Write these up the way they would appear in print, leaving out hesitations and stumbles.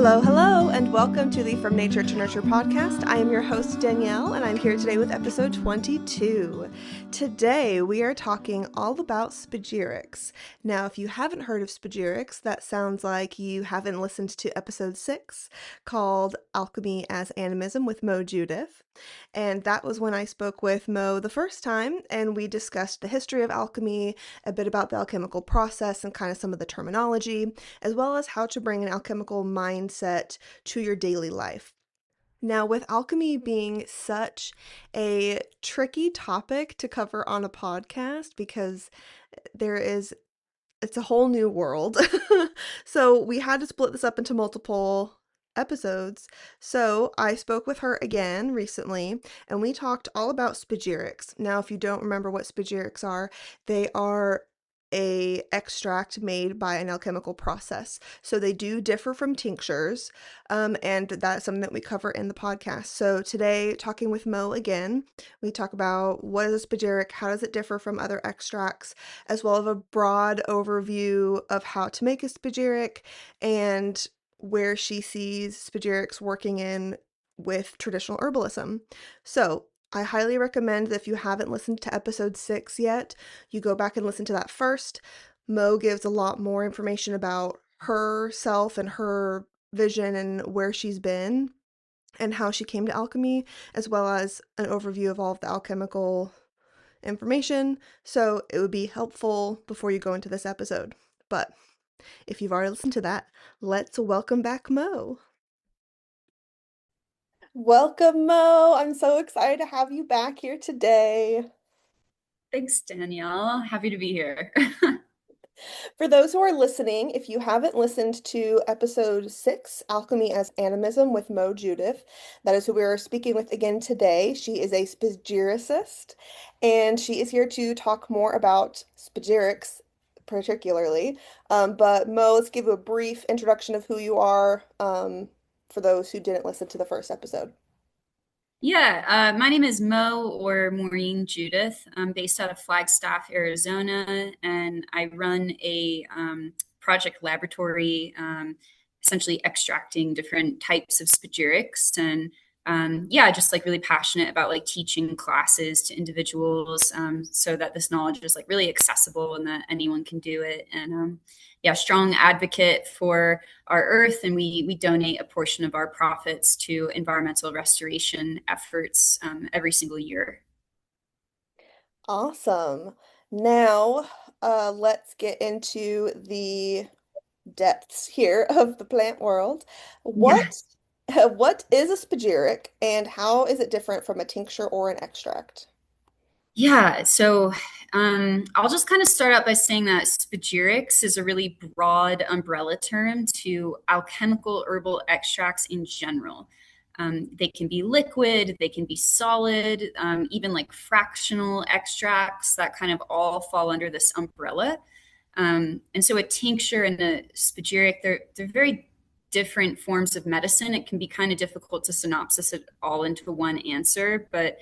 Hello, hello, and welcome to the From Nature to Nurture podcast. I am your host, Danielle, and I'm here today with episode 22. Today, we are talking all about spagyrics. Now, if you haven't heard of spagyrics, that sounds like you haven't listened to episode 6 called Alchemy as Animism with Mo Judith. And that was when I spoke with Mo the first time, and we discussed the history of alchemy, a bit about the alchemical process, and kind of some of the terminology, as well as how to bring an alchemical mindset to your daily life. Now, with alchemy being such a tricky topic to cover on a podcast because it's a whole new world. So we had to split this up into multiple episodes. So I spoke with her again recently and we talked all about spagyrics. Now, if you don't remember what spagyrics are, they are a extract made by an alchemical process. So they do differ from tinctures, and that's something that we cover in the podcast. So today, talking with Mo again, we talk about what is a spagyric, how does it differ from other extracts, as well as a broad overview of how to make a spagyric and where she sees spagyrics working in with traditional herbalism. So I highly recommend that if you haven't listened to episode 6 yet, you go back and listen to that first. Mo gives a lot more information about herself and her vision and where she's been and how she came to alchemy, as well as an overview of all of the alchemical information. So it would be helpful before you go into this episode. But if you've already listened to that, let's welcome back Mo. Welcome, Mo. I'm so excited to have you back here today. Thanks, Danielle. Happy to be here. For those who are listening, if you haven't listened to episode 6, Alchemy as Animism with Mo Judith, that is who we are speaking with again today. She is a spagyricist, and she is here to talk more about spagyrics particularly. But Mo, let's give a brief introduction of who you are, for those who didn't listen to the first episode. My name is Mo or Maureen Judith. I'm based out of Flagstaff, Arizona, and I run a project laboratory, essentially extracting different types of spagyrics. And just like really passionate about like teaching classes to individuals, so that this knowledge is like really accessible and that anyone can do it. And strong advocate for our earth, and we donate a portion of our profits to environmental restoration efforts every single year. Awesome. Now, let's get into the depths here of the plant world. Yeah. What what is a spagyric and how is it different from a tincture or an extract? I'll just kind of start out by saying that spagyrics is a really broad umbrella term to alchemical herbal extracts in general. They can be liquid, they can be solid, even like fractional extracts that kind of all fall under this umbrella. And so a tincture and a spagyric, they're very different forms of medicine. It can be kind of difficult to synopsis it all into one answer, but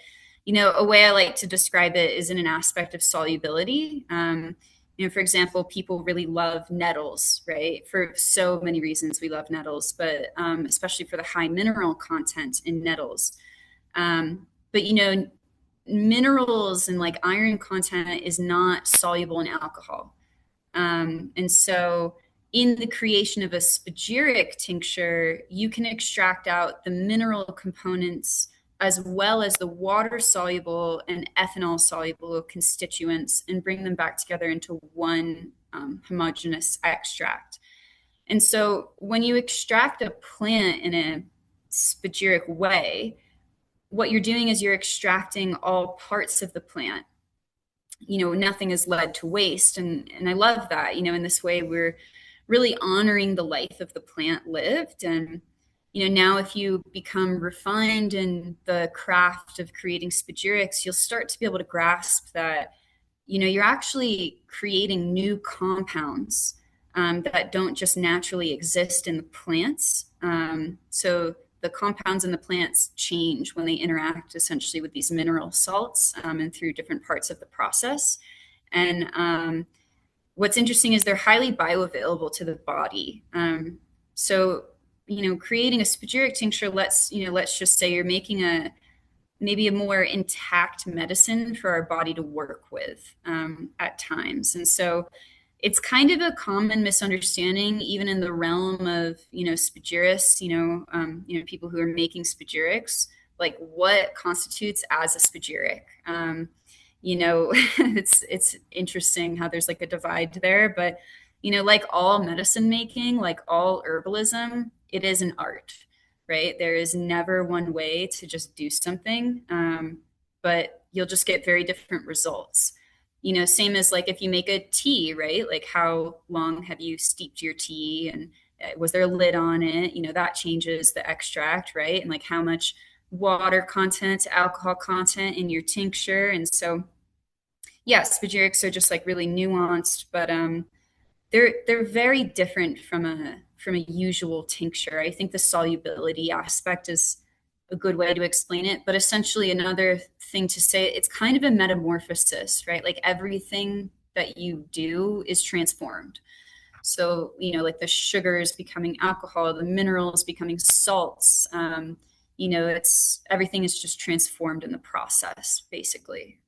a way I like to describe it is in an aspect of solubility. For example, people really love nettles, right? For so many reasons, we love nettles, but especially for the high mineral content in nettles. But minerals and like iron content is not soluble in alcohol. And so in the creation of a spagyric tincture, you can extract out the mineral components as well as the water soluble and ethanol soluble constituents and bring them back together into one homogeneous extract. And so when you extract a plant in a spagyric way, what you're doing is you're extracting all parts of the plant. Nothing is led to waste. And I love that. In this way, we're really honoring the life of the plant lived. And now if you become refined in the craft of creating spagyrics, you'll start to be able to grasp that you're actually creating new compounds that don't just naturally exist in the plants. So the compounds in the plants change when they interact essentially with these mineral salts, and through different parts of the process. And what's interesting is they're highly bioavailable to the body. So creating a spagyric tincture, let's just say you're making a maybe a more intact medicine for our body to work with at times. And so it's kind of a common misunderstanding, even in the realm of, spagyrists, people who are making spagyrics, like what constitutes as a spagyric. It's interesting how there's like a divide there, but like all medicine making, like all herbalism, it is an art, right? There is never one way to just do something, but you'll just get very different results. Same as like if you make a tea, right? Like how long have you steeped your tea, and was there a lid on it? That changes the extract, right? And like how much water content, alcohol content in your tincture. And so, yeah, spagyrics are just like really nuanced, but they're very different from a usual tincture. I think the solubility aspect is a good way to explain it, but essentially another thing to say, it's kind of a metamorphosis, right? Like everything that you do is transformed. So, like the sugars becoming alcohol, the minerals becoming salts. It's everything is just transformed in the process, basically.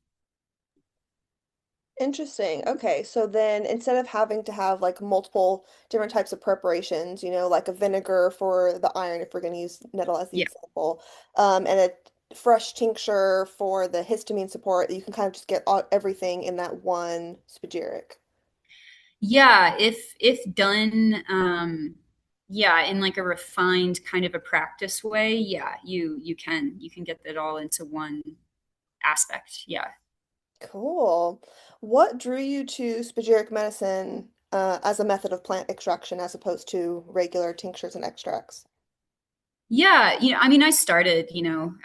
Interesting. Okay, so then instead of having to have like multiple different types of preparations, like a vinegar for the iron, if we're going to use nettle as the Yeah. example, and a fresh tincture for the histamine support, you can kind of just get everything in that one spagyric. Yeah, if done, yeah, in like a refined kind of a practice way, yeah, you can get that all into one aspect. Yeah. Cool. What drew you to spagyric medicine as a method of plant extraction as opposed to regular tinctures and extracts? Yeah, I mean, I started,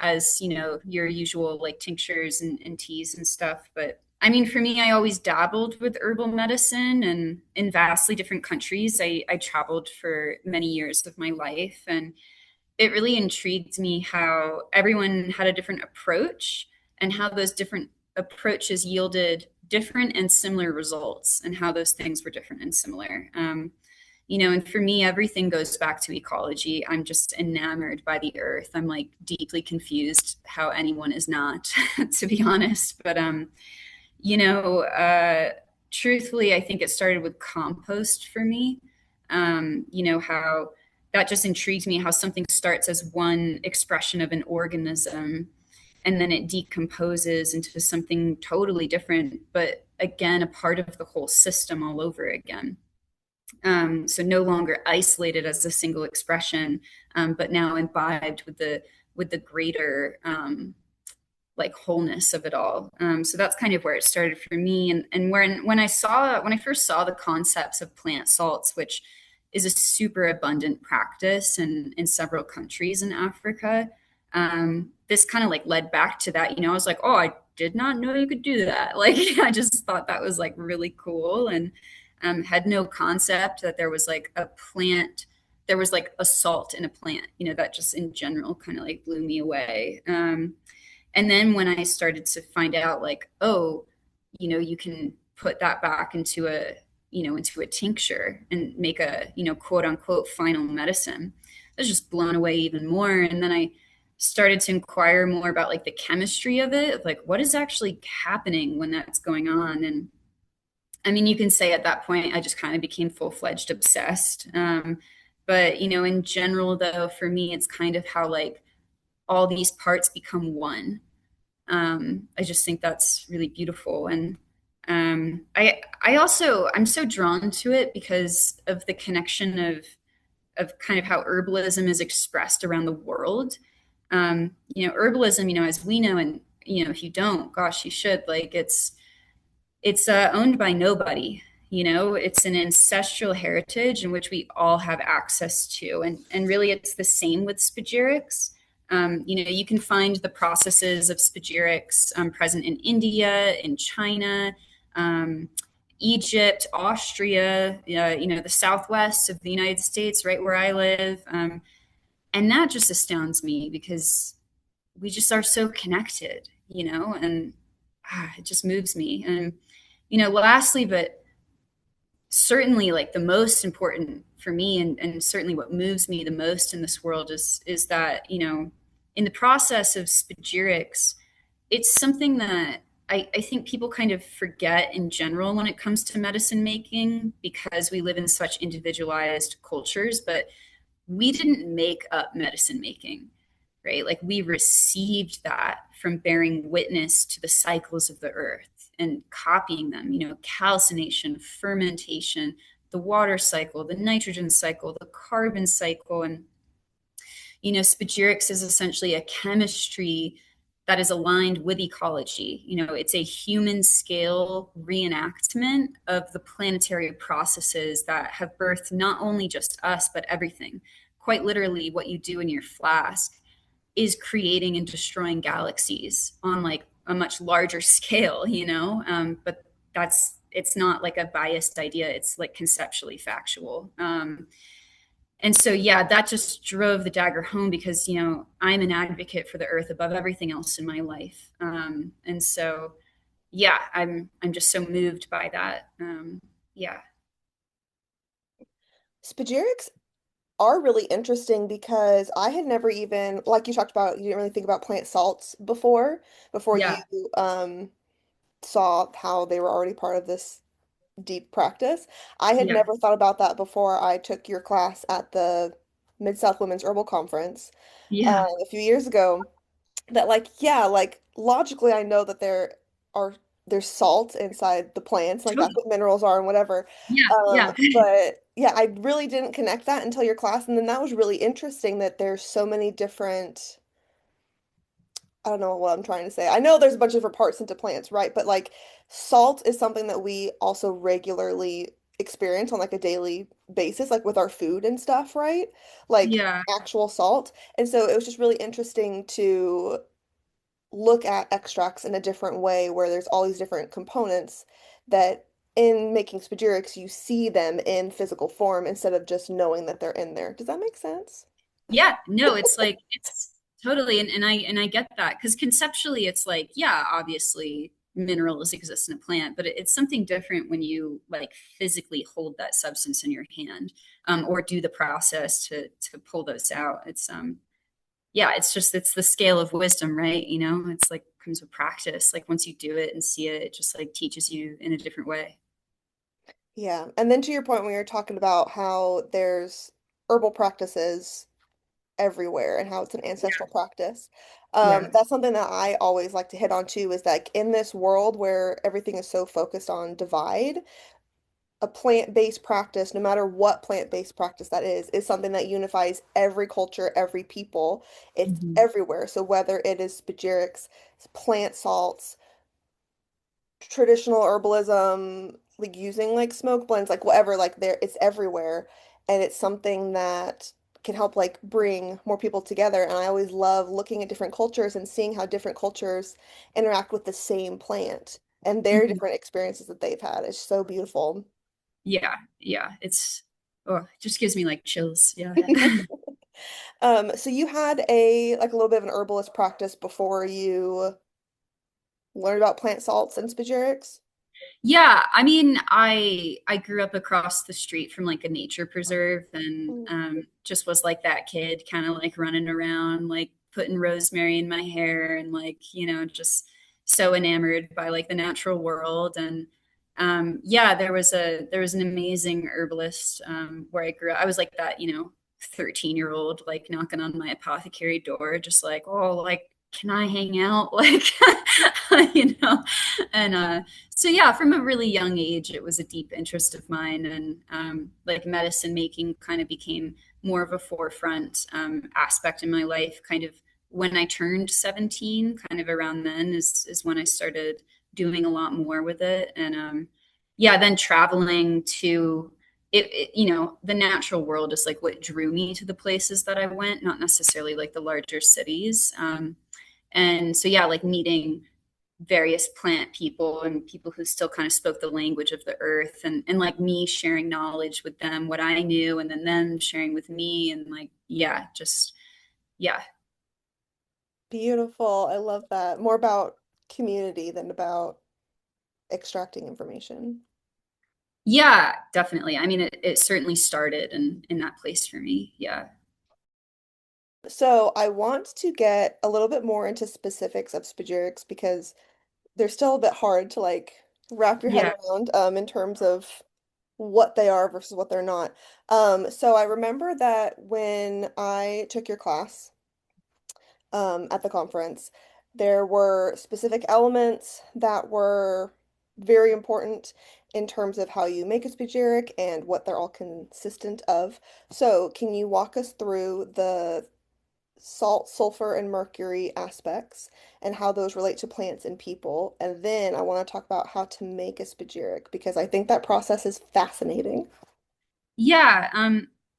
as, your usual like tinctures and teas and stuff. But I mean, for me, I always dabbled with herbal medicine and in vastly different countries. I traveled for many years of my life, and it really intrigued me how everyone had a different approach and how those different approaches yielded different and similar results, and how those things were different and similar. And for me, everything goes back to ecology. I'm just enamored by the earth. I'm like deeply confused how anyone is not, to be honest. But you know, truthfully, I think it started with compost for me. How that just intrigues me, how something starts as one expression of an organism, and then it decomposes into something totally different, but again, a part of the whole system all over again. So no longer isolated as a single expression, but now imbibed with the greater like wholeness of it all. So that's kind of where it started for me. And when I first saw the concepts of plant salts, which is a super abundant practice in several countries in Africa, this kind of like led back to that. I was like, oh, I did not know you could do that. Like, I just thought that was like really cool, and had no concept that there was like a plant. There was like a salt in a plant. That just in general kind of like blew me away. And then when I started to find out, like, oh, you can put that back into into a tincture and make a, quote unquote final medicine, I was just blown away even more. And then I started to inquire more about like the chemistry of it, of like what is actually happening when that's going on. And I mean, you can say at that point, I just kind of became full-fledged obsessed. But, in general, though, for me, it's kind of how like all these parts become one. I just think that's really beautiful. And I'm so drawn to it because of the connection of kind of how herbalism is expressed around the world. Herbalism, as we know, and if you don't, gosh, you should. Like it's owned by nobody. It's an ancestral heritage in which we all have access to, and really, it's the same with spagyrics. You can find the processes of spagyrics present in India, in China, Egypt, Austria, the Southwest of the United States, right where I live. And that just astounds me because we just are so connected, and it just moves me. And, lastly, but certainly like the most important for me, and certainly what moves me the most in this world is that, in the process of spagyrics, it's something that I think people kind of forget in general when it comes to medicine making, because we live in such individualized cultures. But we didn't make up medicine making, right? Like, we received that from bearing witness to the cycles of the earth and copying them, calcination, fermentation, the water cycle, the nitrogen cycle, the carbon cycle. And, spagyrics is essentially a chemistry that is aligned with ecology. It's a human scale reenactment of the planetary processes that have birthed not only just us, but everything. Quite literally, what you do in your flask is creating and destroying galaxies on like a much larger scale, but it's not like a biased idea. It's like conceptually factual. And so, yeah, that just drove the dagger home, because, I'm an advocate for the earth above everything else in my life. And so, yeah, I'm just so moved by that. Yeah. Spagyrics are really interesting because I had never even, like you talked about, you didn't really think about plant salts before you Yeah. um saw how they were already part of this deep practice. I had Yeah. never thought about that before I took your class at the Mid-South Women's Herbal Conference Yeah. a few years ago. That like, yeah, like logically I know that are there's salt inside the plants, like that's Totally. what minerals are and whatever. Yeah. Yeah. But yeah, I really didn't connect that until your class, and then that was really interesting that there's so many different, I don't know what I'm trying to say. I know there's a bunch of different parts into plants, right? But like salt is something that we also regularly experience on like a daily basis, like with our food and stuff, right? Like Yeah. actual salt. And so it was just really interesting to look at extracts in a different way where there's all these different components that in making spagyrics you see them in physical form instead of just knowing that they're in there. Does that make sense? Yeah, no, it's like it's totally, and I get that, because conceptually it's like, yeah, obviously minerals exist in a plant, but it's something different when you like physically hold that substance in your hand, or do the process to pull those out. Yeah, it's the scale of wisdom, right? It's like comes with practice. Like, once you do it and see it, it just like teaches you in a different way. Yeah. And then to your point when you're talking about how there's herbal practices everywhere and how it's an ancestral practice. Yeah. That's something that I always like to hit on too, is that in this world where everything is so focused on divide, a plant-based practice, no matter what plant-based practice that is something that unifies every culture, every people. It's Mhm. everywhere. So whether it is spagyrics, plant salts, traditional herbalism, like using like smoke blends, like whatever, like there, it's everywhere. And it's something that can help like bring more people together. And I always love looking at different cultures and seeing how different cultures interact with the same plant and their Mhm. different experiences that they've had. It's so beautiful. Yeah, yeah, it just gives me like chills. Yeah. So you had a like a little bit of an herbalist practice before you learned about plant salts and spagyrics? Yeah, I mean, I grew up across the street from like a nature preserve, and Mm. just was like that kid, kind of like running around, like putting rosemary in my hair, and like, just so enamored by like the natural world. And yeah, there was an amazing herbalist where I grew up. I was like that, 13-year-old, like knocking on my apothecary door, just like, oh, like, can I hang out? Like, you know, and so yeah, from a really young age, it was a deep interest of mine, and like medicine making kind of became more of a forefront aspect in my life. Kind of when I turned 17, kind of around then is when I started doing a lot more with it, and yeah, then traveling to the natural world is like what drew me to the places that I went, not necessarily like the larger cities. And so yeah, like meeting various plant people and people who still kind of spoke the language of the earth, and like me sharing knowledge with them, what I knew, and then them sharing with me, and like, yeah, just yeah. Beautiful. I love that. More about community than about extracting information. Yeah, definitely. I mean, it certainly started in that place for me. Yeah. So I want to get a little bit more into specifics of spagyrics because they're still a bit hard to like wrap your head Yeah. around in terms of what they are versus what they're not. So I remember that when I took your class at the conference, there were specific elements that were very important in terms of how you make a spagyric and what they're all consistent of. So can you walk us through the salt, sulfur, and mercury aspects and how those relate to plants and people? And then I want to talk about how to make a spagyric because I think that process is fascinating. Yeah.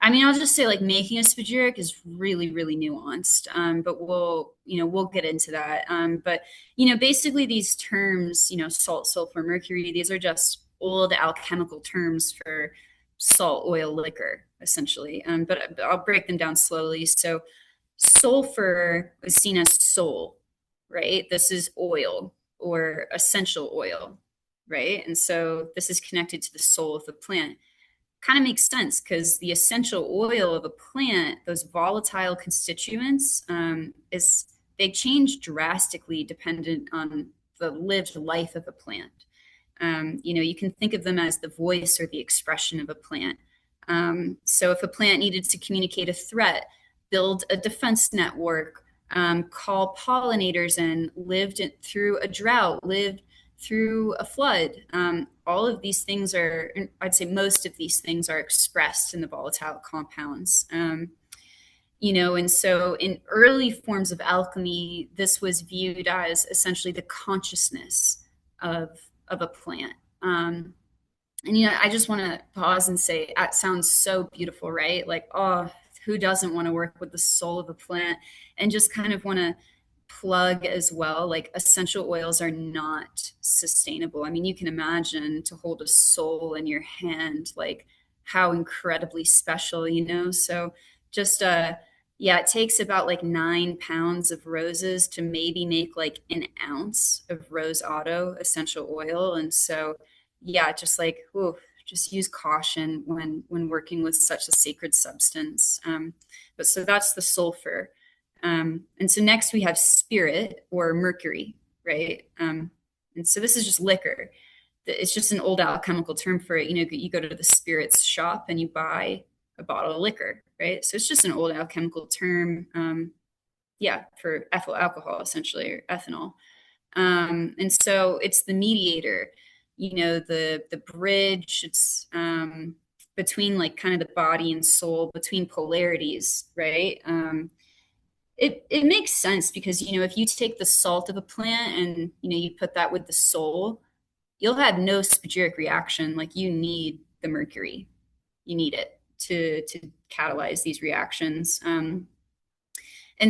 I mean, I'll just say like making a spagyric is really, really nuanced. But we'll get into that. But basically these terms, salt, sulfur, mercury, these are just old alchemical terms for salt, oil, liquor, essentially. But I'll break them down slowly. So sulfur is seen as soul, right? This is oil or essential oil, right? And so this is connected to the soul of the plant. Kind of makes sense because the essential oil of a plant, those volatile constituents, is they change drastically dependent on the lived life of a plant. You can think of them as the voice or the expression of a plant. So if a plant needed to communicate a threat, build a defense network, call pollinators in, through a drought, lived through a flood, all of these things are, I'd say most of these things are expressed in the volatile compounds. And so in early forms of alchemy, this was viewed as essentially the consciousness of a plant. And I just want to pause and say that sounds so beautiful, right? Like, oh, who doesn't want to work with the soul of a plant? And just kind of want to plug as well, like essential oils are not sustainable. I mean, you can imagine to hold a soul in your hand, like how incredibly special, So just yeah, it takes about like 9 pounds of roses to maybe make like an ounce of rose otto essential oil. And so yeah, just like, ooh, just use caution when working with such a sacred substance. But so that's the sulfur. And so next we have spirit or mercury, right? And so this is just liquor. It's just an old alchemical term for it. You go to the spirits shop and you buy a bottle of liquor, right? So it's just an old alchemical term, yeah, for ethyl alcohol essentially, or ethanol. And so it's the mediator, the bridge. It's between like kind of the body and soul, between polarities, right? It makes sense because if you take the salt of a plant and you put that with the soul, you'll have no spagyric reaction. Like you need the mercury, you need it to catalyze these reactions. And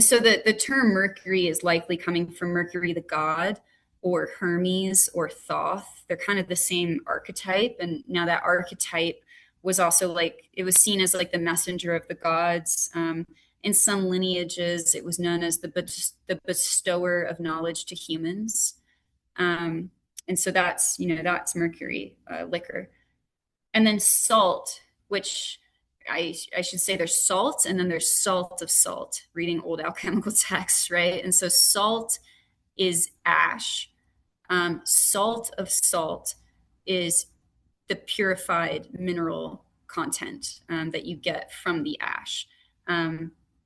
so the term Mercury is likely coming from Mercury the god or Hermes or Thoth. They're kind of the same archetype. And now that archetype was also like, it was seen as like the messenger of the gods. In some lineages, it was known as the bestower of knowledge to humans. Um, and so that's Mercury, liquor. And then salt, which I should say there's salt and then there's salt of salt, reading old alchemical texts, right? And so salt is ash. Salt of salt is the purified mineral content that you get from the ash.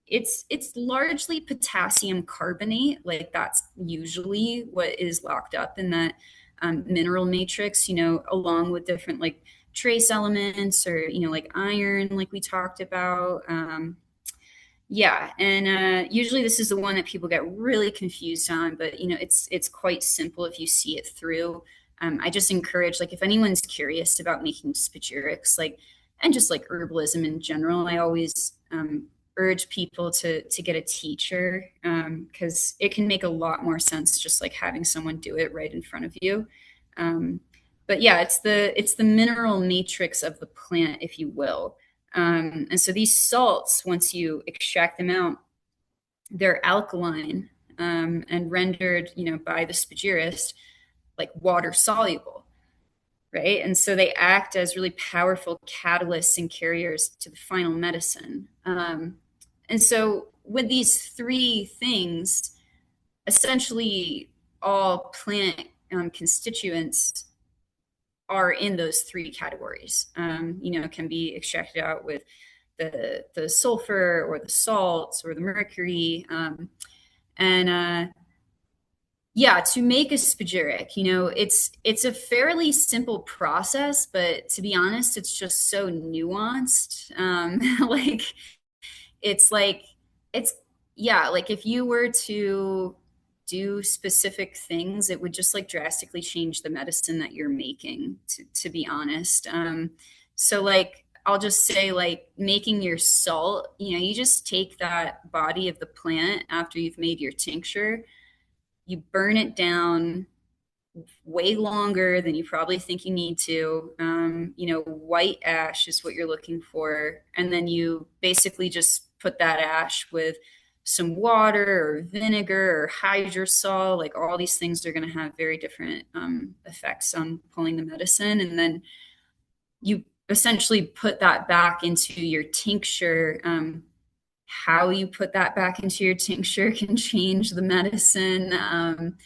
It's largely potassium carbonate, like that's usually what is locked up in that mineral matrix, along with different like trace elements or like iron, like we talked about. Yeah, and usually this is the one that people get really confused on, but it's quite simple if you see it through. I just encourage, like, if anyone's curious about making spagyrics, like, and just like herbalism in general, I always urge people to get a teacher because it can make a lot more sense just like having someone do it right in front of you. Um, but yeah, it's the mineral matrix of the plant, if you will. And so these salts, once you extract them out, they're alkaline and rendered, by the spagyrist like water soluble. right? And so they act as really powerful catalysts and carriers to the final medicine. And so with these three things, essentially all plant constituents are in those three categories. Can be extracted out with the sulfur or the salts or the mercury. And Yeah, to make a spagyric, it's a fairly simple process, but to be honest, it's just so nuanced. Like it's like it's yeah, like if you were to do specific things, it would just like drastically change the medicine that you're making, to be honest. So like I'll just say like making your salt, you just take that body of the plant after you've made your tincture, you burn it down way longer than you probably think you need to. White ash is what you're looking for. And then you basically just put that ash with some water or vinegar or hydrosol. Like all these things are going to have very different effects on pulling the medicine. And then you essentially put that back into your tincture. How you put that back into your tincture can change the medicine.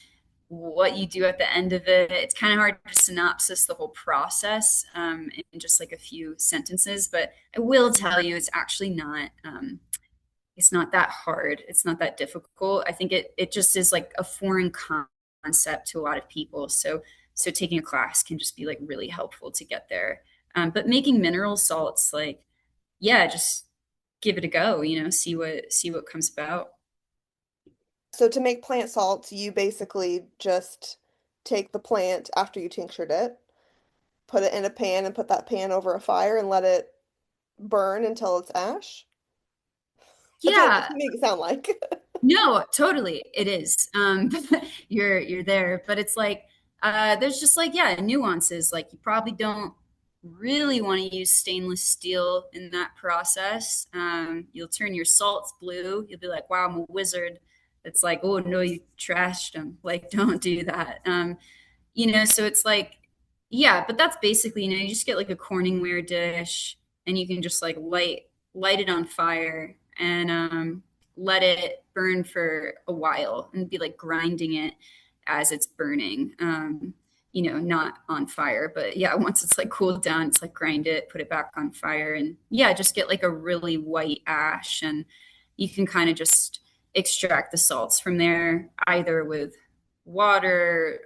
What you do at the end of it. It's kind of hard to synopsis the whole process in just like a few sentences, but I will tell you it's actually not it's not that hard. It's not that difficult. I think it just is like a foreign concept to a lot of people. So taking a class can just be like really helpful to get there. But making mineral salts, like yeah, just give it a go. See what comes about. So to make plant salts, you basically just take the plant after you tinctured it, put it in a pan and put that pan over a fire and let it burn until it's ash. That's what Yeah, you make it sound like. no, totally, it is. You're there, but it's like there's just like yeah nuances. Like you probably don't really want to use stainless steel in that process. You'll turn your salts blue. You'll be like, wow, I'm a wizard. It's like, oh no, you trashed them. Like, don't do that. So it's like, yeah, but that's basically, you just get like a Corningware dish and you can just like light it on fire and let it burn for a while and be like grinding it as it's burning. Not on fire, but yeah, once it's like cooled down, it's like grind it, put it back on fire, and yeah, just get like a really white ash, and you can kind of just extract the salts from there, either with water,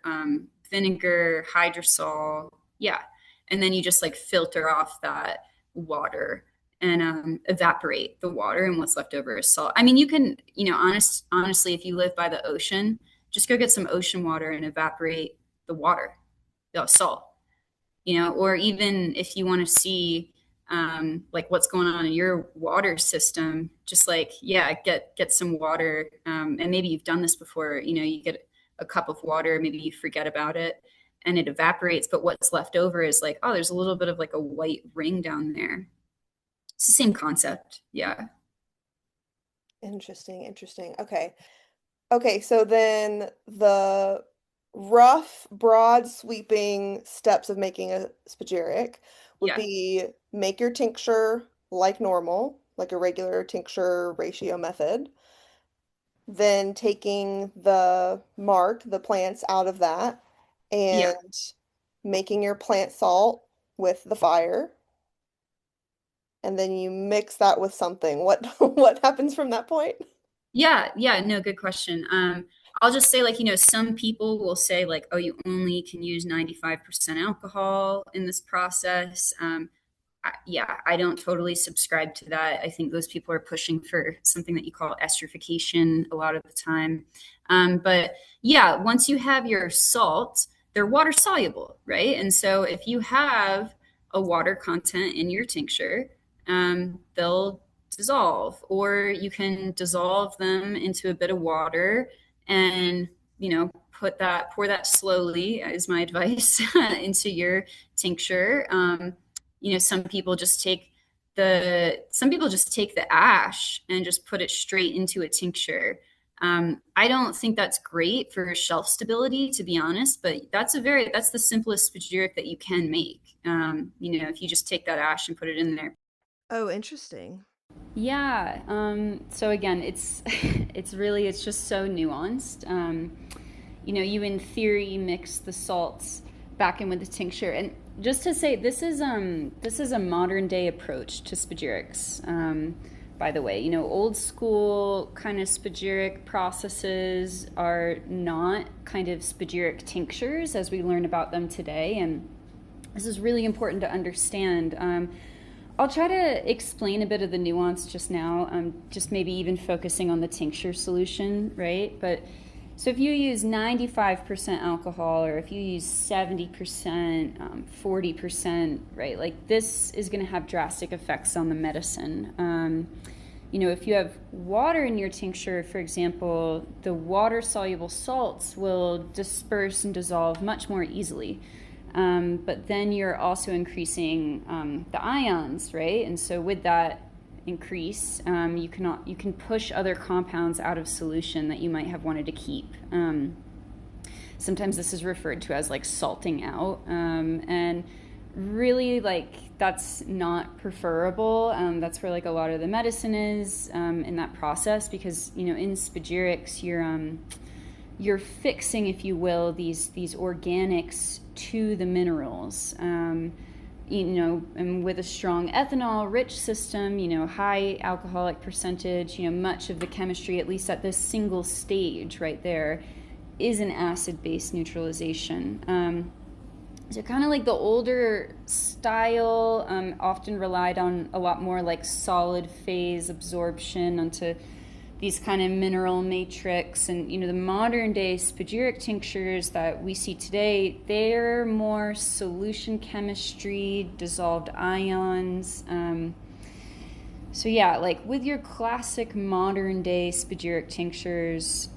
vinegar, hydrosol. Yeah. And then you just like filter off that water and evaporate the water, and what's left over is salt. I mean, you can, honestly, if you live by the ocean, just go get some ocean water and evaporate the water, the salt, or even if you want to see like what's going on in your water system, just like yeah, get some water, and maybe you've done this before. You get a cup of water, maybe you forget about it, and it evaporates, but what's left over is like, oh, there's a little bit of like a white ring down there. It's the same concept. Yeah. Interesting, interesting. Okay. Okay, so then the rough, broad, sweeping steps of making a spagyric would Yeah. be make your tincture like normal, like a regular tincture ratio method. Then taking the mark, the plants out of that, Yeah. and making your plant salt with the fire. And then you mix that with something. What what happens from that point? Yeah, yeah, no, good question. I'll just say, like, some people will say, like, oh, you only can use 95% alcohol in this process. Yeah, I don't totally subscribe to that. I think those people are pushing for something that you call esterification a lot of the time. But yeah, once you have your salt, they're water soluble, right? And so if you have a water content in your tincture, they'll dissolve, or you can dissolve them into a bit of water and pour that slowly, is my advice, into your tincture. Some people just take the ash and just put it straight into a tincture. I don't think that's great for shelf stability, to be honest, but that's the simplest spagyric that you can make. If you just take that ash and put it in there. Oh, interesting. Yeah. So again, it's it's just so nuanced. You in theory mix the salts back in with the tincture, and just to say, this is a modern day approach to spagyrics. By the way, old school kind of spagyric processes are not kind of spagyric tinctures as we learn about them today, and this is really important to understand. I'll try to explain a bit of the nuance just now, just maybe even focusing on the tincture solution, right? But so if you use 95% alcohol, or if you use 70%, 40%, right? Like this is going to have drastic effects on the medicine. If you have water in your tincture, for example, the water-soluble salts will disperse and dissolve much more easily. But then you're also increasing the ions, right? And so with that increase, you can push other compounds out of solution that you might have wanted to keep. Sometimes this is referred to as like salting out, and really like that's not preferable. That's where like a lot of the medicine is in that process, because in spagyrics you're fixing, if you will, these organics to the minerals. And with a strong ethanol rich system, high alcoholic percentage, much of the chemistry, at least at this single stage right there, is an acid-base neutralization. So kind of like the older style often relied on a lot more like solid phase absorption onto these kind of mineral matrix. And the modern day spagyric tinctures that we see today, they're more solution chemistry, dissolved ions. So yeah, like with your classic modern day spagyric tinctures,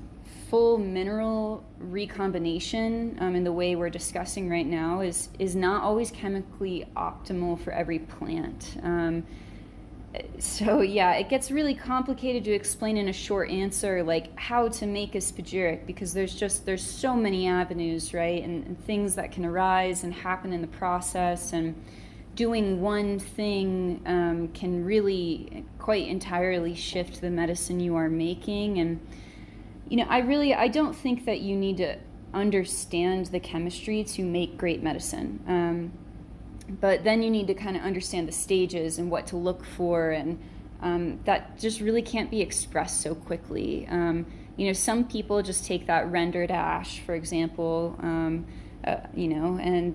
full mineral recombination in the way we're discussing right now is not always chemically optimal for every plant. So yeah, it gets really complicated to explain in a short answer, like how to make a spagyric, because there's so many avenues, right, and things that can arise and happen in the process, and doing one thing can really quite entirely shift the medicine you are making. And I don't think that you need to understand the chemistry to make great medicine. But then you need to kind of understand the stages and what to look for, and that just really can't be expressed so quickly. Some people just take that rendered ash, for example, and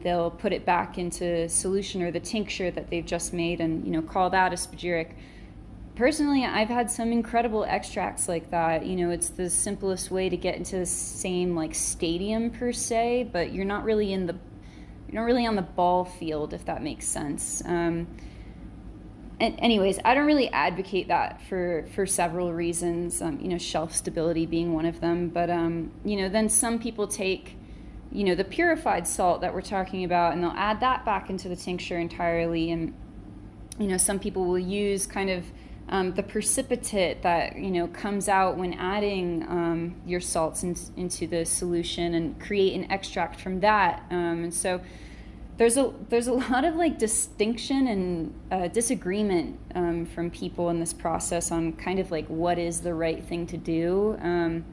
they'll put it back into solution or the tincture that they've just made, and call that a spagyric. Personally, I've had some incredible extracts like that. It's the simplest way to get into the same like stadium per se, but you're not really on the ball field, if that makes sense. And anyways, I don't really advocate that for several reasons, shelf stability being one of them. But then some people take the purified salt that we're talking about, and they'll add that back into the tincture entirely. And some people will use kind of the precipitate that comes out when adding your salts into the solution, and create an extract from that. And so there's a lot of like distinction and disagreement from people in this process on kind of like what is the right thing to do. And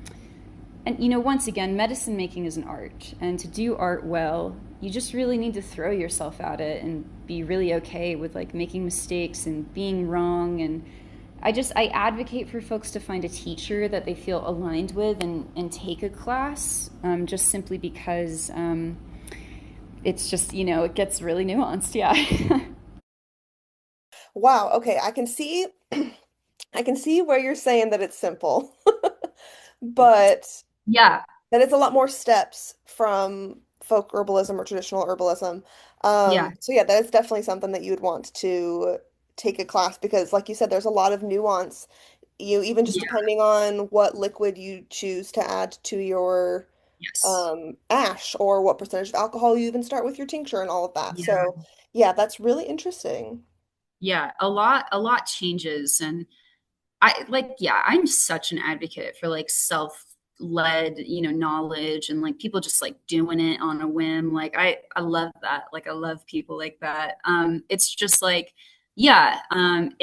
once again, medicine making is an art, and to do art well, you just really need to throw yourself at it and be really okay with like making mistakes and being wrong. And I advocate for folks to find a teacher that they feel aligned with, and take a class, just simply because it's just, it gets really nuanced. Yeah. Wow. Okay, I can see I can see where you're saying that it's simple, but Yeah. that it's a lot more steps from folk herbalism or traditional herbalism. Yeah. So yeah, that is definitely something that you would want to take a class, because like you said, there's a lot of nuance. Even just Yeah. depending on what liquid you choose to add to your Yes. ash, or what percentage of alcohol you even start with your tincture and all of that. Yeah. So yeah, that's really interesting. Yeah. A lot changes. And yeah, I'm such an advocate for like self-led, knowledge, and like people just like doing it on a whim. Like I love that. Like I love people like that. It's just like, yeah,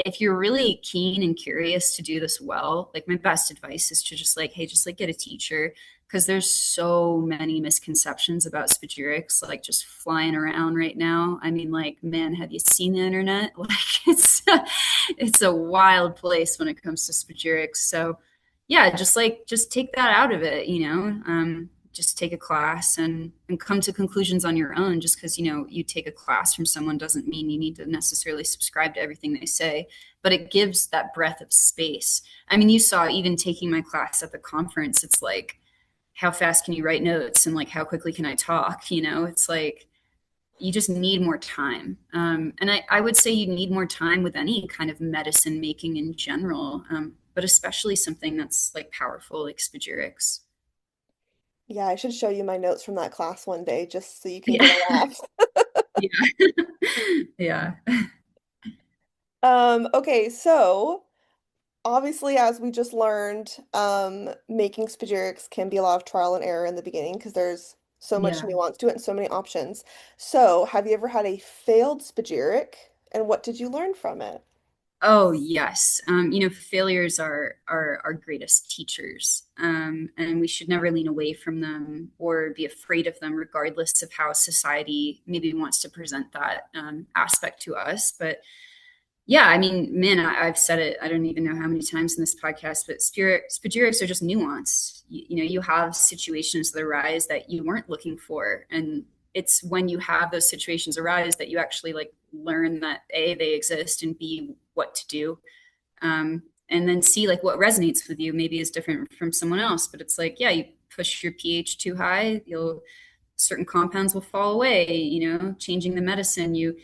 if you're really keen and curious to do this well, like my best advice is to just like, hey, just like get a teacher, because there's so many misconceptions about spagyrics like just flying around right now. I mean, like, man, have you seen the internet? Like it's a wild place when it comes to spagyrics. So yeah, just take that out of it, just take a class and come to conclusions on your own. Just because you take a class from someone doesn't mean you need to necessarily subscribe to everything they say, but it gives that breath of space. I mean, you saw even taking my class at the conference, it's like, how fast can you write notes, and like how quickly can I talk? It's like you just need more time. And I would say you need more time with any kind of medicine making in general, but especially something that's like powerful like spagyrics. Yeah, I should show you my notes from that class one day just so you can get Yeah. a laugh. Yeah. Yeah. Okay, so obviously, as we just learned, making spagyrics can be a lot of trial and error in the beginning because there's so much Yeah. nuance to it and so many options. So, have you ever had a failed spagyric, and what did you learn from it? Oh yes. Failures are our greatest teachers, and we should never lean away from them or be afraid of them, regardless of how society maybe wants to present that aspect to us. But yeah, I mean, man, I've said it. I don't even know how many times in this podcast, but spagyrics are just nuanced. You have situations that arise that you weren't looking for, and it's when you have those situations arise that you actually like learn that A, they exist, and B, what to do. And then see like what resonates with you maybe is different from someone else. But it's like, yeah, you push your pH too high, you'll certain compounds will fall away. Changing the medicine, you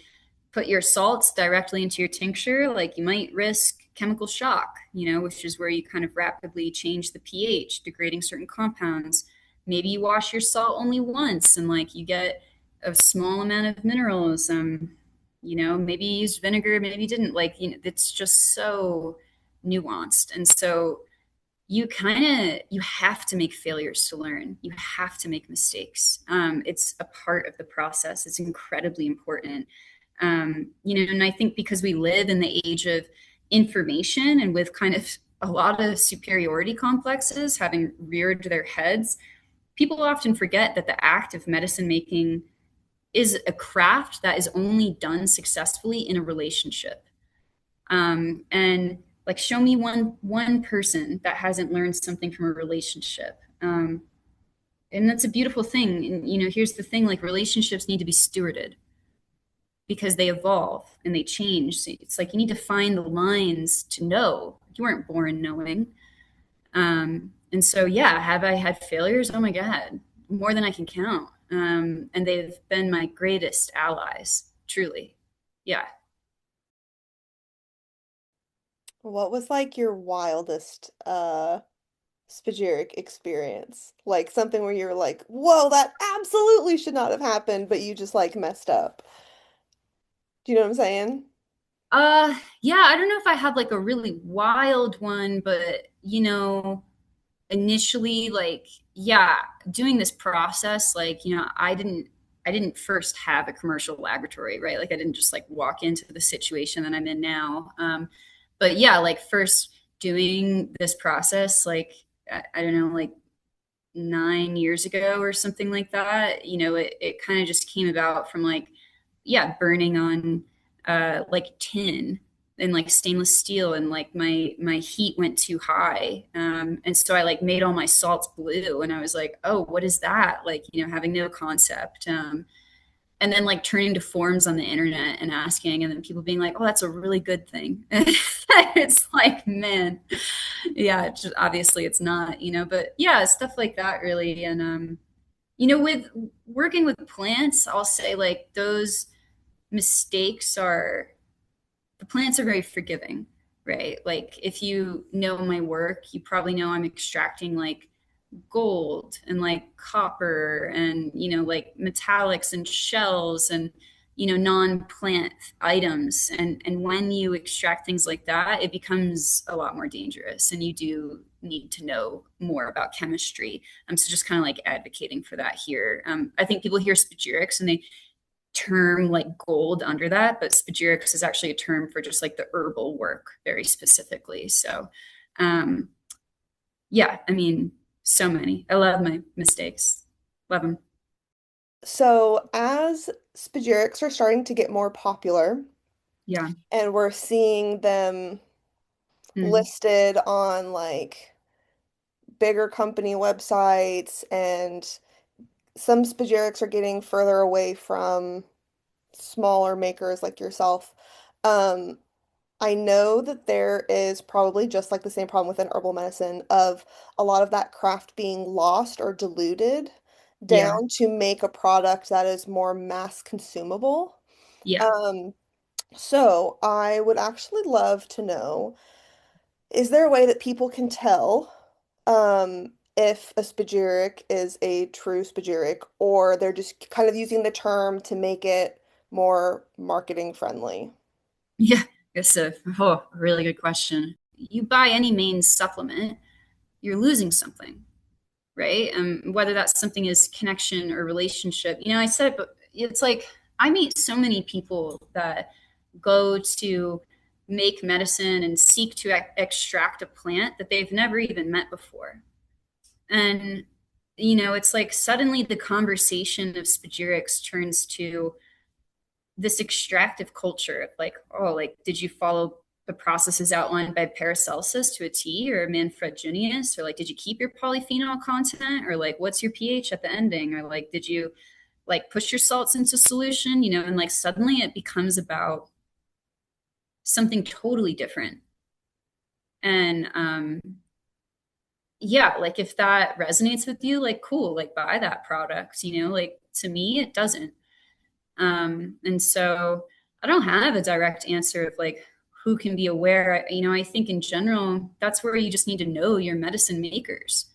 put your salts directly into your tincture, like you might risk chemical shock, which is where you kind of rapidly change the pH, degrading certain compounds. Maybe you wash your salt only once and like you get a small amount of minerals. Maybe you used vinegar, maybe you didn't. Like, it's just so nuanced. And so you have to make failures to learn. You have to make mistakes. It's a part of the process. It's incredibly important. And I think because we live in the age of information and with kind of a lot of superiority complexes having reared their heads, people often forget that the act of medicine making is a craft that is only done successfully in a relationship. And like, show me one person that hasn't learned something from a relationship. And that's a beautiful thing. And here's the thing: like, relationships need to be stewarded because they evolve and they change. So it's like you need to find the lines to know. You weren't born knowing. And so, yeah, have I had failures? Oh my God, more than I can count. And they've been my greatest allies, truly. Yeah. What was like your wildest spagyric experience? Like something where you're like, "Whoa, that absolutely should not have happened," but you just like messed up. Do you know what I'm saying? Yeah, I don't know if I had like a really wild one, but initially, like, yeah, doing this process, like, I didn't first have a commercial laboratory, right? Like I didn't just like walk into the situation that I'm in now. But yeah, like first doing this process, like I don't know, like 9 years ago or something like that. It kind of just came about from like, yeah, burning on like tin and like stainless steel, and like my heat went too high, and so I like made all my salts blue, and I was like, oh, what is that? Like, having no concept. And then like turning to forums on the internet and asking, and then people being like, oh, that's a really good thing. It's like, man, yeah, obviously it's not, but yeah, stuff like that really. And with working with plants, I'll say like those mistakes are the plants are very forgiving, right? Like if you know my work, you probably know I'm extracting like gold and like copper and like metallics and shells, and non-plant items. And when you extract things like that, it becomes a lot more dangerous, and you do need to know more about chemistry. So just kind of like advocating for that here. I think people hear spagyrics and they term like gold under that, but spagyrics is actually a term for just like the herbal work very specifically. So um, yeah, I mean, so many. I love my mistakes. Love them. So as spagyrics are starting to get more popular Yeah. and we're seeing them Mm. listed on like bigger company websites, and some spagyrics are getting further away from smaller makers like yourself. Um, I know that there is probably just like the same problem within herbal medicine of a lot of that craft being lost or diluted Yeah. down to make a product that is more mass consumable. Yeah. Um, so I would actually love to know, is there a way that people can tell if a spagyric is a true spagyric, or they're just kind of using the term to make it more marketing friendly? Yeah. It's a really good question. You buy any main supplement, you're losing something, right? Whether that something is connection or relationship. I said it, but it's like I meet so many people that go to make medicine and seek to extract a plant that they've never even met before. And, it's like suddenly the conversation of spagyrics turns to this extractive culture of like, oh, like, did you follow the processes outlined by Paracelsus to a T or Manfred Junius? Or like, did you keep your polyphenol content? Or like, what's your pH at the ending? Or like, did you like push your salts into solution? And like suddenly it becomes about something totally different. And yeah, like if that resonates with you, like cool, like buy that product, like to me, it doesn't. And so I don't have a direct answer of like who can be aware. I think in general, that's where you just need to know your medicine makers.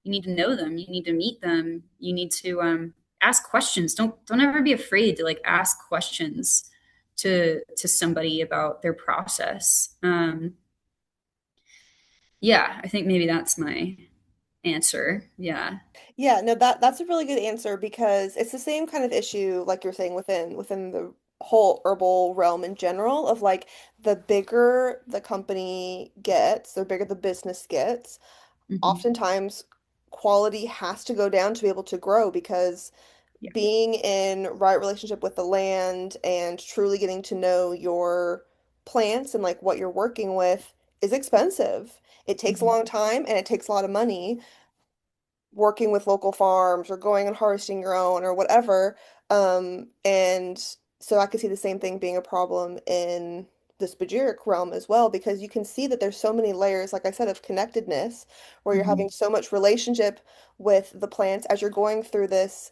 You need to know them. You need to meet them. You need to ask questions. Don't ever be afraid to like ask questions to somebody about their process. Yeah, I think maybe that's my answer. Yeah. Yeah, no, that's a really good answer because it's the same kind of issue like you're saying within the whole herbal realm in general of like the bigger the company gets, the bigger the business gets, Hmm. oftentimes quality has to go down to be able to grow because Yeah. being in right relationship with the land and truly getting to know your plants and like what you're working with is expensive. It takes a Hmm. long time and it takes a lot of money working with local farms or going and harvesting your own or whatever. And so I could see the same thing being a problem in the spagyric realm as well, because you can see that there's so many layers, like I said, of connectedness, where you're Hmm. having so much relationship with the plants as you're going through this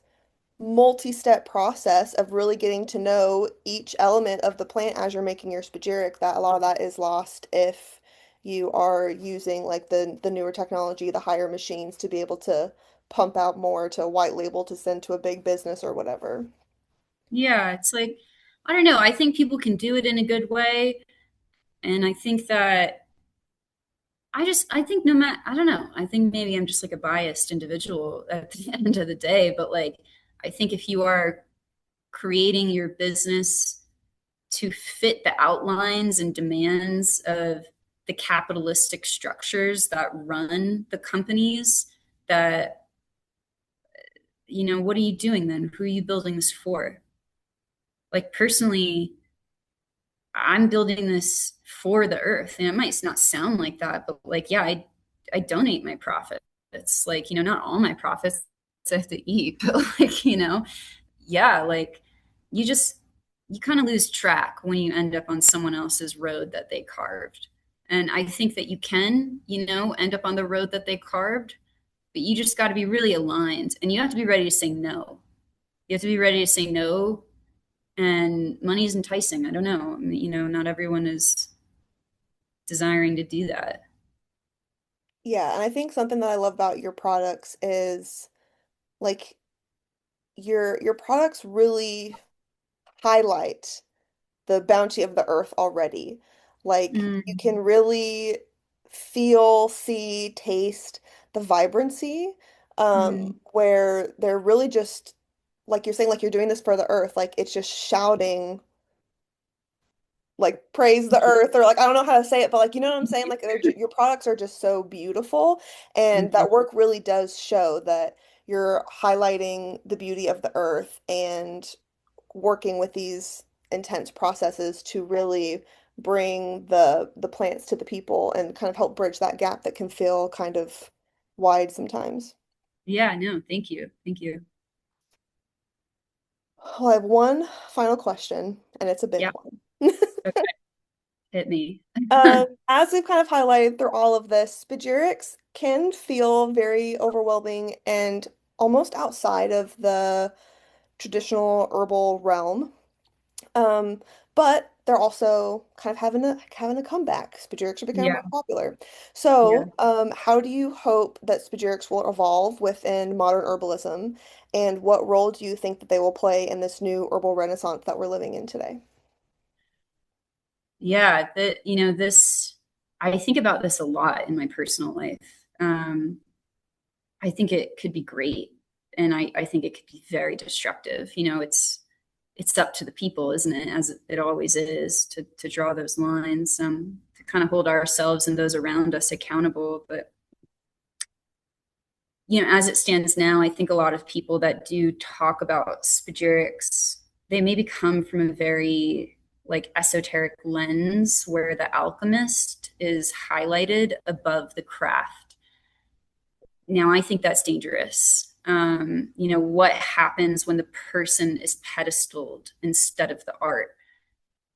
multi-step process of really getting to know each element of the plant as you're making your spagyric, that a lot of that is lost if you are using like the newer technology, the higher machines to be able to pump out more to white label to send to a big business or whatever. Yeah, it's like I don't know. I think people can do it in a good way, and I think that I think no matter I don't know. I think maybe I'm just like a biased individual at the end of the day, but like I think if you are creating your business to fit the outlines and demands of the capitalistic structures that run the companies, that what are you doing then? Who are you building this for? Like personally, I'm building this for the earth. And it might not sound like that, but like, yeah, I donate my profits. It's like, not all my profits I have to eat, but like, yeah, like you just, you kind of lose track when you end up on someone else's road that they carved. And I think that you can, end up on the road that they carved, but you just got to be really aligned and you have to be ready to say no. You have to be ready to say no, and money is enticing. I don't know. I mean, not everyone is desiring to do that. Yeah, and I think something that I love about your products is like your products really highlight the bounty of the earth already. Like you Mm, can really feel, see, taste the vibrancy, mm, where they're really just like you're saying, like you're doing this for the earth, like it's just shouting like praise the earth, or like I don't know how to say it, but like you know what I'm saying, like your products are just so beautiful, and mhm. that work really does show that you're highlighting the beauty of the earth and working with these intense processes to really bring the plants to the people and kind of help bridge that gap that can feel kind of wide sometimes. Yeah, no, thank you. Thank you. Well, I have one final question, and it's a big Yeah. one. Okay. Hit me. As we've kind of highlighted through all of this, spagyrics can feel very overwhelming and almost outside of the traditional herbal realm. Um, but they're also kind of having a comeback. Spagyrics are becoming Yeah. more popular. Yeah. So, how do you hope that spagyrics will evolve within modern herbalism, and what role do you think that they will play in this new herbal renaissance that we're living in today? Yeah. This, I think about this a lot in my personal life. Um, I think it could be great. And I think it could be very destructive. It's up to the people, isn't it? As it always is, to draw those lines, to kind of hold ourselves and those around us accountable. But as it stands now, I think a lot of people that do talk about spagyrics, they maybe come from a very like esoteric lens where the alchemist is highlighted above the craft. Now, I think that's dangerous. What happens when the person is pedestaled instead of the art?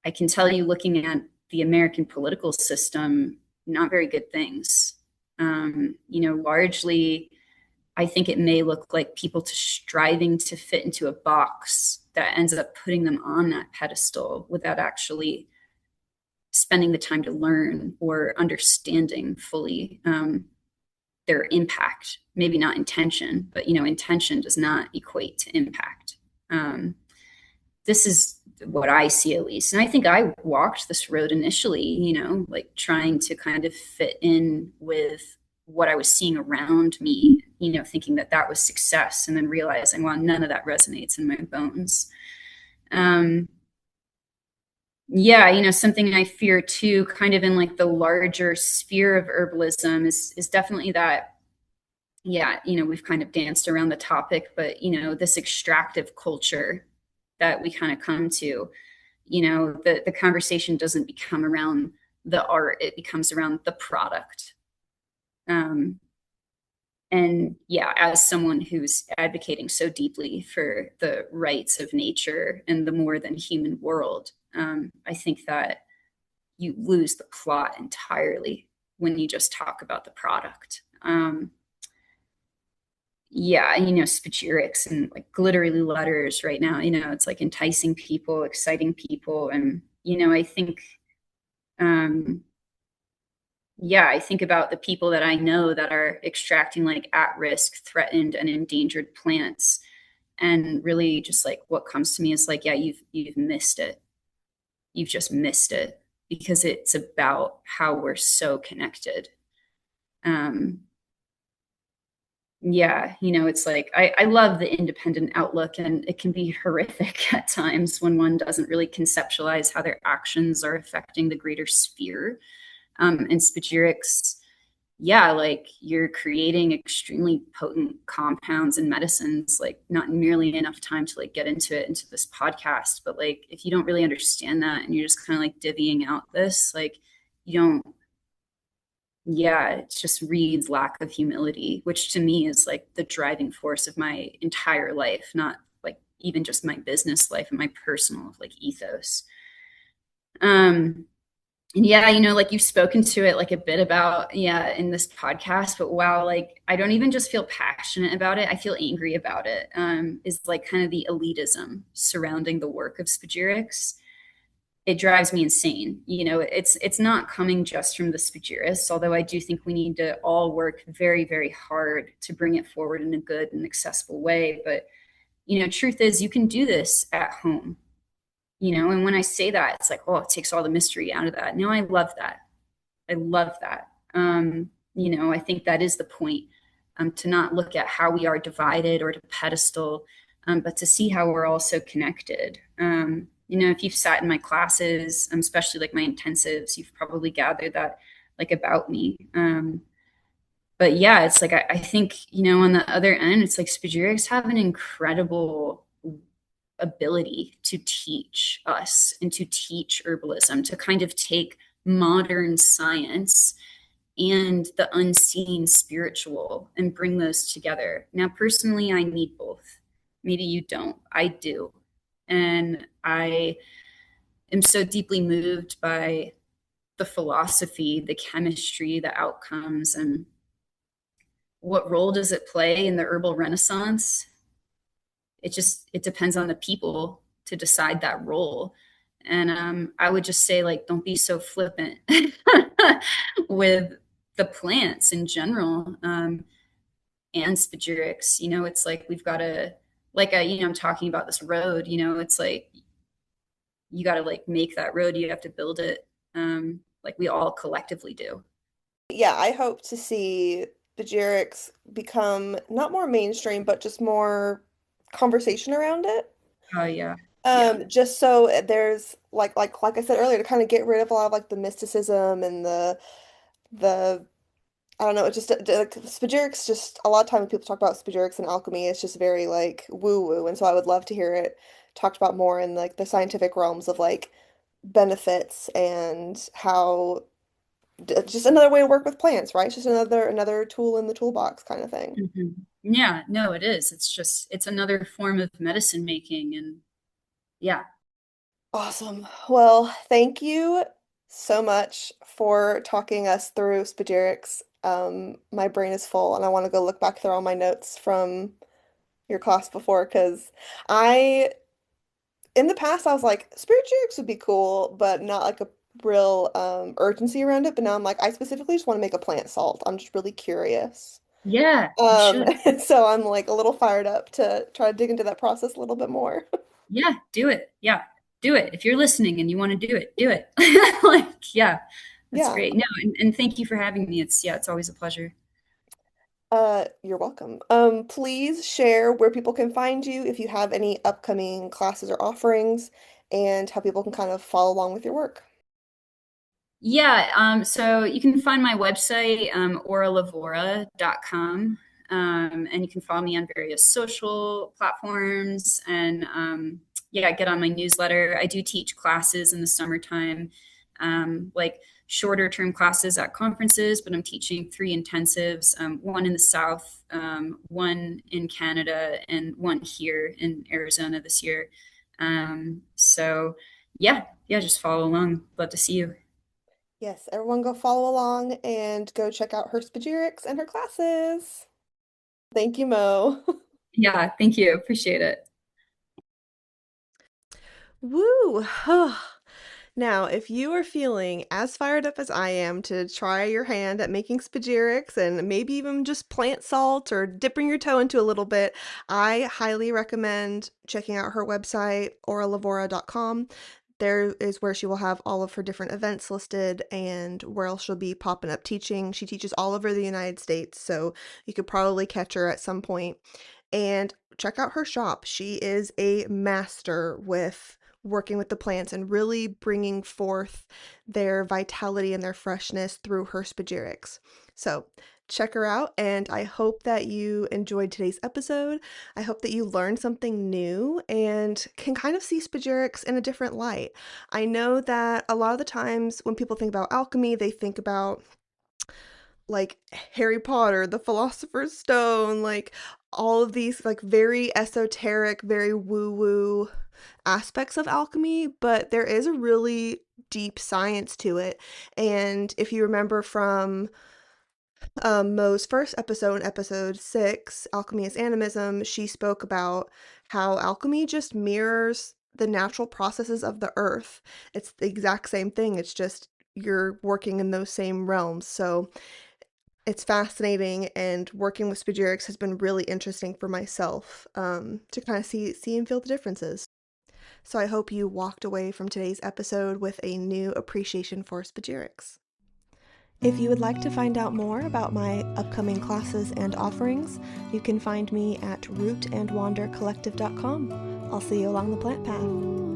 I can tell you, looking at the American political system, not very good things. Largely, I think it may look like people striving to fit into a box that ends up putting them on that pedestal without actually spending the time to learn or understanding fully their impact. Maybe not intention, but intention does not equate to impact. Um, this is what I see, at least. And I think I walked this road initially, like trying to kind of fit in with what I was seeing around me, thinking that that was success, and then realizing, well, none of that resonates in my bones. Um, yeah, something I fear too, kind of in like the larger sphere of herbalism, is definitely that. Yeah, we've kind of danced around the topic, but this extractive culture that we kind of come to, the conversation doesn't become around the art, it becomes around the product. um, and yeah, as someone who's advocating so deeply for the rights of nature and the more than human world, I think that you lose the plot entirely when you just talk about the product. Yeah, spagyrics and like glittery letters right now, it's like enticing people, exciting people. And I think um yeah, I think about the people that I know that are extracting like at risk, threatened, and endangered plants. And really just like what comes to me is like, yeah, you've missed it. You've just missed it, because it's about how we're so connected. Um, yeah, it's like I love the independent outlook, and it can be horrific at times when one doesn't really conceptualize how their actions are affecting the greater sphere. And spagyrics, yeah, like you're creating extremely potent compounds and medicines, like not nearly enough time to like get into this podcast. But like if you don't really understand that and you're just kind of like divvying out this, like you don't, yeah, it just reads lack of humility, which to me is like the driving force of my entire life, not like even just my business life and my personal like ethos. Um, and yeah, like you've spoken to it like a bit about, yeah, in this podcast, but wow, like I don't even just feel passionate about it. I feel angry about it. Is like kind of the elitism surrounding the work of spagyrics. It drives me insane. It's not coming just from the spagyrists, although I do think we need to all work very, very hard to bring it forward in a good and accessible way. But truth is, you can do this at home. And when I say that, it's like, oh, it takes all the mystery out of that. No, I love that. I love that. I think that is the point, to not look at how we are divided or to pedestal, but to see how we're all so connected. If you've sat in my classes, especially like my intensives, you've probably gathered that like about me. But yeah, it's like I think, on the other end, it's like spagyrics have an incredible ability to teach us and to teach herbalism, to kind of take modern science and the unseen spiritual and bring those together. Now, personally, I need both. Maybe you don't. I do. And I am so deeply moved by the philosophy, the chemistry, the outcomes, and what role does it play in the herbal renaissance? It depends on the people to decide that role. And I would just say, like, don't be so flippant with the plants in general, and spagyrics. It's like we've got to, I'm talking about this road. It's like you got to like make that road. You have to build it, like we all collectively do. Yeah, I hope to see spagyrics become not more mainstream, but just more conversation around it. Oh yeah, yeah. Just so there's like I said earlier, to kind of get rid of a lot of like the mysticism and the I don't know, it's just like spagyrics. Just a lot of time when people talk about spagyrics and alchemy, it's just very like woo woo, and so I would love to hear it talked about more in like the scientific realms of like benefits and how just another way to work with plants, right? It's just another tool in the toolbox kind of thing. Yeah, no, it is. It's another form of medicine making, and yeah. Awesome. Well, thank you so much for talking us through spagyrics. My brain is full and I want to go look back through all my notes from your class before because I, in the past, I was like, spagyrics would be cool, but not like a real urgency around it. But now I'm like, I specifically just want to make a plant salt. I'm just really curious. Yeah, you should. So I'm like a little fired up to try to dig into that process a little bit more. Yeah, do it. Yeah, do it. If you're listening and you want to do it, do it. Like, yeah, that's Yeah. great. No, and thank you for having me. It's always a pleasure. You're welcome. Please share where people can find you if you have any upcoming classes or offerings and how people can kind of follow along with your work. Yeah, so you can find my website, oralavora.com, and you can follow me on various social platforms, and yeah, get on my newsletter. I do teach classes in the summertime, like shorter term classes at conferences, but I'm teaching 3 intensives, one in the South, one in Canada, and one here in Arizona this year. So yeah, just follow along. Love to see you. Yes, everyone go follow along and go check out her spagyrics and her classes. Thank you, Mo. Yeah, thank you. Appreciate it. Woo! Now, if you are feeling as fired up as I am to try your hand at making spagyrics and maybe even just plant salt or dipping your toe into a little bit, I highly recommend checking out her website, oralavora.com. There is where she will have all of her different events listed and where else she'll be popping up teaching. She teaches all over the United States, so you could probably catch her at some point. And check out her shop. She is a master with working with the plants and really bringing forth their vitality and their freshness through her spagyrics. So check her out, and I hope that you enjoyed today's episode. I hope that you learned something new and can kind of see spagyrics in a different light. I know that a lot of the times when people think about alchemy, they think about like Harry Potter, the Philosopher's Stone, like all of these like very esoteric, very woo-woo aspects of alchemy, but there is a really deep science to it. And if you remember from Mo's first episode, episode 6, Alchemy is Animism, she spoke about how alchemy just mirrors the natural processes of the earth. It's the exact same thing. It's just you're working in those same realms. So it's fascinating, and working with spagyrics has been really interesting for myself, to kind of see and feel the differences. So I hope you walked away from today's episode with a new appreciation for spagyrics. If you would like to find out more about my upcoming classes and offerings, you can find me at rootandwandercollective.com. I'll see you along the plant path.